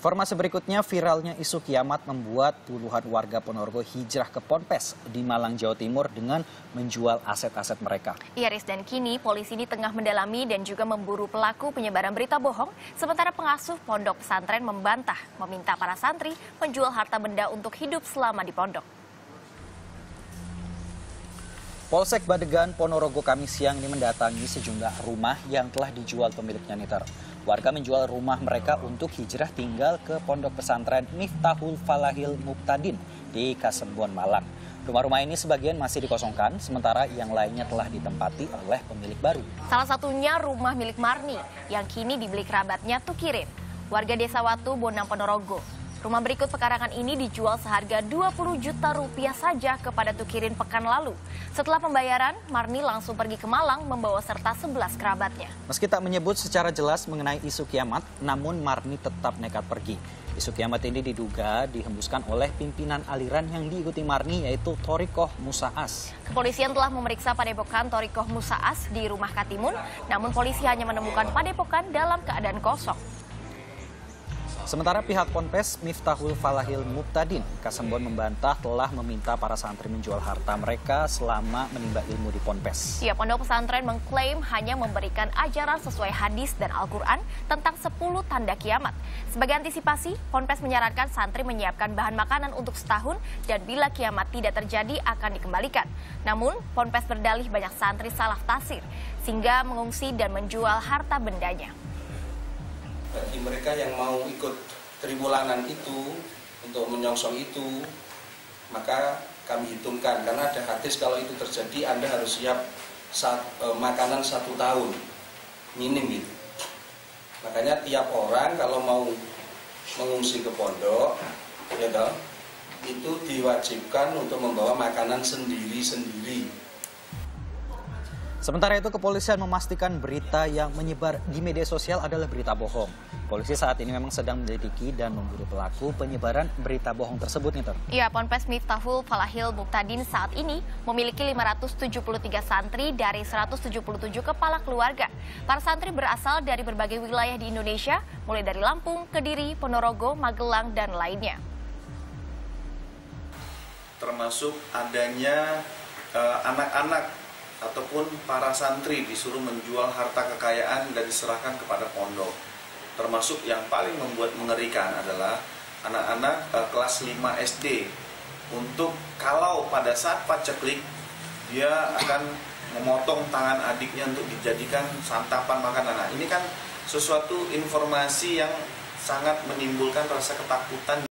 Informasi berikutnya, viralnya isu kiamat membuat puluhan warga Ponorogo hijrah ke Ponpes di Malang, Jawa Timur dengan menjual aset-aset mereka. Iya, Riz, dan kini polisi ini tengah mendalami dan juga memburu pelaku penyebaran berita bohong, sementara pengasuh pondok pesantren membantah meminta para santri menjual harta benda untuk hidup selama di pondok. Polsek Badegan, Ponorogo Kamis siang ini mendatangi sejumlah rumah yang telah dijual pemiliknya Niter. Warga menjual rumah mereka untuk hijrah tinggal ke pondok pesantren Miftahul Falahil Muqtadin di Kasembon, Malang. Rumah-rumah ini sebagian masih dikosongkan, sementara yang lainnya telah ditempati oleh pemilik baru. Salah satunya rumah milik Marni yang kini dibeli kerabatnya Tukirin, warga desa Watu, Bonang, Ponorogo. Rumah berikut pekarangan ini dijual seharga 20 juta rupiah saja kepada Tukirin pekan lalu. Setelah pembayaran, Marni langsung pergi ke Malang membawa serta 11 kerabatnya. Meski tak menyebut secara jelas mengenai isu kiamat, namun Marni tetap nekat pergi. Isu kiamat ini diduga dihembuskan oleh pimpinan aliran yang diikuti Marni, yaitu Thorikoh Musaas. Kepolisian telah memeriksa padepokan Thorikoh Musaas di rumah Katimun, namun polisi hanya menemukan padepokan dalam keadaan kosong. Sementara pihak Ponpes Miftahul Falahil Muqtadin Kasembon membantah telah meminta para santri menjual harta mereka selama menimba ilmu di Ponpes. Ya, pondok pesantren mengklaim hanya memberikan ajaran sesuai hadis dan Al-Quran tentang 10 tanda kiamat. Sebagai antisipasi, Ponpes menyarankan santri menyiapkan bahan makanan untuk setahun dan bila kiamat tidak terjadi akan dikembalikan. Namun, Ponpes berdalih banyak santri salah tafsir sehingga mengungsi dan menjual harta bendanya. Bagi mereka yang mau ikut tribulanan itu, untuk menyongsong itu, maka kami hitungkan, karena ada hadis kalau itu terjadi Anda harus siap makanan 1 tahun minim gitu. Makanya tiap orang kalau mau mengungsi ke pondok, ya toh, itu diwajibkan untuk membawa makanan sendiri-sendiri. Sementara itu, kepolisian memastikan berita yang menyebar di media sosial adalah berita bohong. Polisi saat ini memang sedang menyelidiki dan memburu pelaku penyebaran berita bohong tersebut, Niter. Ya, Ponpes Miftahul Falahil Muqtadin saat ini memiliki 573 santri dari 177 kepala keluarga. Para santri berasal dari berbagai wilayah di Indonesia, mulai dari Lampung, Kediri, Ponorogo, Magelang, dan lainnya. Termasuk adanya anak-anak ataupun para santri disuruh menjual harta kekayaan dan diserahkan kepada pondok. Termasuk yang paling membuat mengerikan adalah anak-anak kelas 5 SD. Untuk kalau pada saat paceklik, dia akan memotong tangan adiknya untuk dijadikan santapan makanan. Nah, ini kan sesuatu informasi yang sangat menimbulkan rasa ketakutan.